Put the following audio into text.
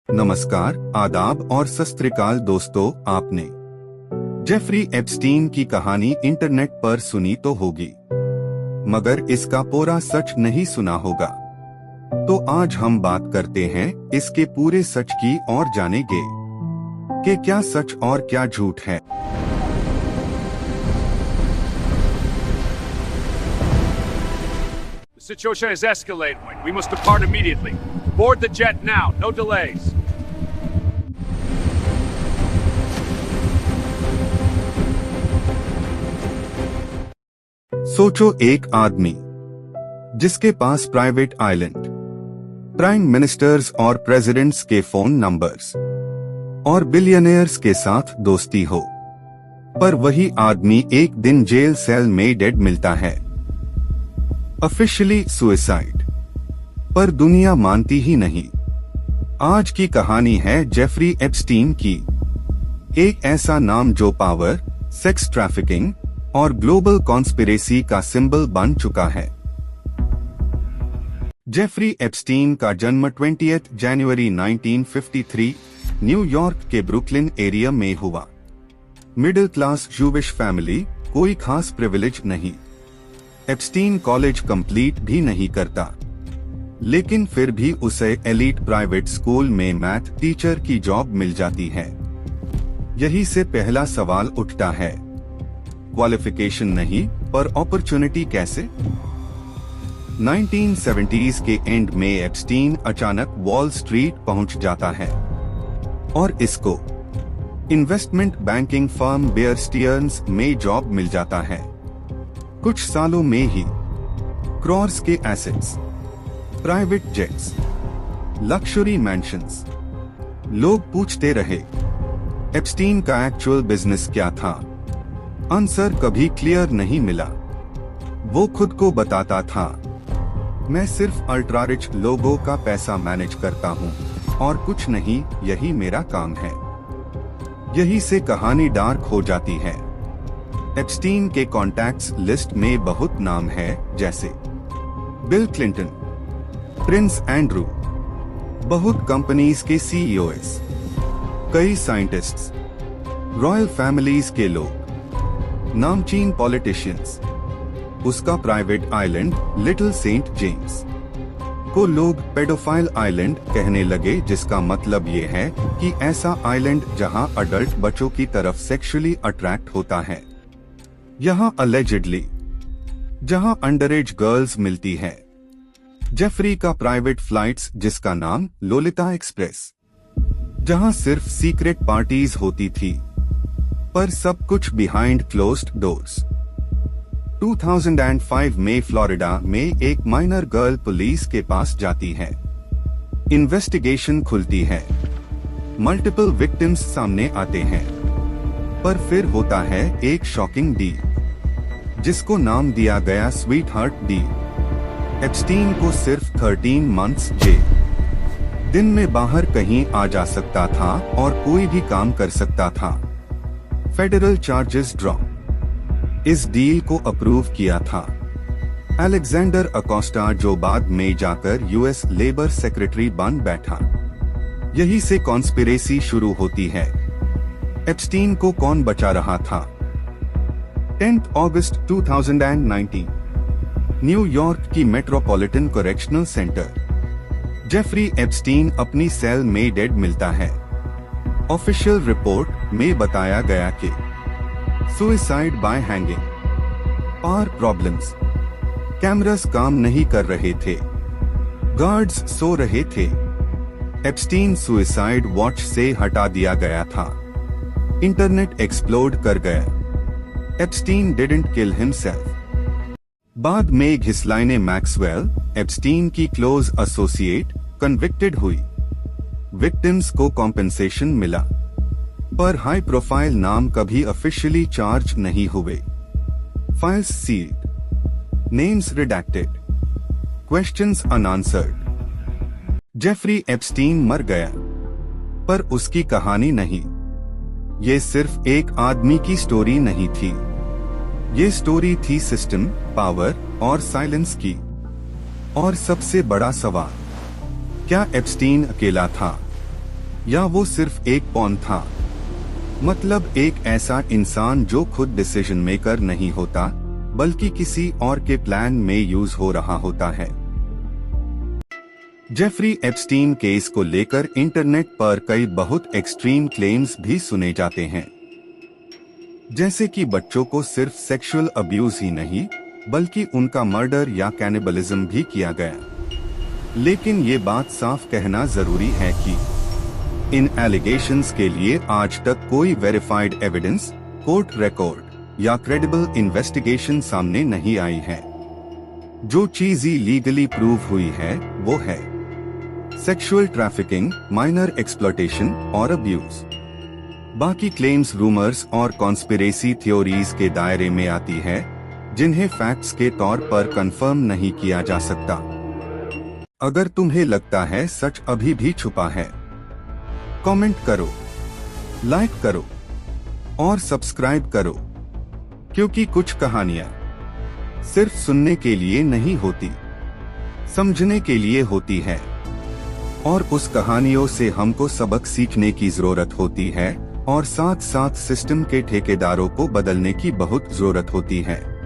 नमस्कार, आदाब और सत श्री अकाल दोस्तों। आपने जेफरी एप्स्टीन की कहानी इंटरनेट पर सुनी तो होगी, मगर इसका पूरा सच नहीं सुना होगा। तो आज हम बात करते हैं इसके पूरे सच की और जानेंगे कि क्या सच और क्या झूठ है। The situation is escalating. We must depart immediately. Board the jet now. No delays. सोचो, एक आदमी जिसके पास प्राइवेट आइलैंड, प्राइम मिनिस्टर्स और प्रेसिडेंट्स के फोन नंबर्स और बिलियनियर्स के साथ दोस्ती हो, पर वही आदमी एक दिन जेल सेल में डेड मिलता है। ऑफिशियली सुसाइड, पर दुनिया मानती ही नहीं। आज की कहानी है जेफरी एप्स्टीन की, एक ऐसा नाम जो पावर, सेक्स ट्रैफिकिंग और ग्लोबल कॉन्स्पिरेसी का सिंबल बन चुका है। जेफरी एप्स्टीन का जन्म 20 जनवरी 1953 न्यूयॉर्क के ब्रुकलिन एरिया में हुआ। मिडिल क्लास जूविश फैमिली, कोई खास प्रिविलेज नहीं। एप्स्टीन कॉलेज कंप्लीट भी नहीं करता, लेकिन फिर भी उसे एलीट प्राइवेट स्कूल में मैथ टीचर की जॉब मिल जाती है। यही से पहला सवाल उठता है, क्वालिफिकेशन नहीं पर अपॉर्चुनिटी कैसे? 1970s के एंड में एप्स्टीन अचानक वॉल स्ट्रीट पहुंच जाता है और इसको इन्वेस्टमेंट बैंकिंग फर्म बेयर स्टीयर्न्स में जॉब मिल जाता है। कुछ सालों में ही क्रॉर्स के assets, private jets, luxury mansions. लोग पूछते रहे, एप्स्टीन का एक्चुअल बिजनेस क्या था? आंसर कभी क्लियर नहीं मिला। वो खुद को बताता था, मैं सिर्फ अल्ट्रा रिच लोगों का पैसा मैनेज करता हूँ और कुछ नहीं, यही मेरा काम है। यही से कहानी डार्क हो जाती है। एप्स्टीन के कॉन्टैक्ट्स लिस्ट में बहुत नाम है, जैसे बिल क्लिंटन, प्रिंस एंड्रू, बहुत कंपनीज के सीईओएस, कई साइंटिस्ट्स, रॉयल फैमिलीज के लोग, नामचीन पॉलिटिशियंस। उसका private island Little Saint James को लोग पेडोफाइल आइलैंड कहने लगे, जिसका मतलब ये है कि ऐसा आइलैंड जहां अडल्ट बच्चों की तरफ सेक्सुअली अट्रैक्ट होता है। यहाँ अलेजिडली जहां अंडरएज गर्ल्स मिलती है। जेफरी का प्राइवेट फ्लाइट्स, जिसका नाम लोलिता एक्सप्रेस, जहां सिर्फ सीक्रेट पार्टीज होती थी, पर सब कुछ बिहाइंड क्लोज्ड डोर्स। 2005 में फ्लोरिडा में एक माइनर गर्ल पुलिस के पास जाती है। इन्वेस्टिगेशन खुलती है, मल्टीपल विक्टिम्स सामने आते हैं, पर फिर होता है एक शॉकिंग डील, जिसको नाम दिया गया स्वीट हार्ट डील। एप्स्टीन को सिर्फ 13 मंथ्स जेल, दिन में बाहर कहीं आ जा सकता था और कोई भी काम कर सकता था। Federal charges drop. इस डील को अप्रूव किया था अलेक्जेंडर अकोस्टा, जो बाद में जाकर यूएस लेबर सेक्रेटरी बन बैठा। यही से कॉन्स्पिरेसी शुरू होती है। एप्स्टीन को कौन बचा रहा था? 10 अगस्त 2019 न्यूयॉर्क की metropolitan correctional centre. Jeffrey Epstein अपनी सेल में डेड मिलता है। ऑफिशियल रिपोर्ट में बताया गया कि suicide by hanging. Power problems, cameras काम नहीं कर रहे थे, गार्ड्स सो रहे थे। एप्स्टीन सुसाइड वॉच से हटा दिया गया था। इंटरनेट एक्सप्लोड कर गया। Epstein didn't kill himself. बाद में घिसलाइने मैक्सवेल, एप्स्टीन की क्लोज एसोसिएट, कन्विक्टेड हुई। विक्टिम्स को कॉम्पेंसेशन मिला, पर हाई प्रोफाइल नाम कभी ऑफिशियली चार्ज नहीं हुए। Files sealed, names redacted, questions unanswered. Jeffrey Epstein मर गया, पर उसकी कहानी नहीं। ये सिर्फ एक आदमी की स्टोरी नहीं थी, ये स्टोरी थी सिस्टम, पावर और साइलेंस की। और सबसे बड़ा सवाल, क्या एप्स्टीन अकेला था? या वो सिर्फ एक पॉन था? मतलब एक ऐसा इंसान जो खुद डिसीजन मेकर नहीं होता, बल्कि किसी और के प्लान में यूज हो रहा होता है। जेफरी एप्स्टीन केस को लेकर इंटरनेट पर कई बहुत एक्सट्रीम क्लेम्स भी सुने जाते हैं, जैसे कि बच्चों को सिर्फ सेक्सुअल अब्यूज ही नहीं बल्कि उनका मर्डर या कैनिबलिज्म भी किया गया। लेकिन ये बात साफ कहना जरूरी है कि इन एलिगेशंस के लिए आज तक कोई वेरीफाइड एविडेंस, कोर्ट रिकॉर्ड या क्रेडिबल इन्वेस्टिगेशन सामने नहीं आई है। जो चीज लीगली प्रूव हुई है वो है सेक्सुअल ट्रैफिकिंग, माइनर एक्सप्लॉयटेशन और अब्यूज। बाकी क्लेम्स रूमर्स और कॉन्स्पिरेसी थ्योरीज के दायरे में आती है, जिन्हें फैक्ट्स के तौर पर कंफर्म नहीं किया जा सकता। अगर तुम्हें लगता है सच अभी भी छुपा है, कमेंट करो, लाइक करो और सब्सक्राइब करो, क्योंकि कुछ कहानियां सिर्फ सुनने के लिए नहीं होती, समझने के लिए होती है। और उस कहानियों से हमको सबक सीखने की जरूरत होती है और साथ साथ सिस्टम के ठेकेदारों को बदलने की बहुत जरूरत होती है।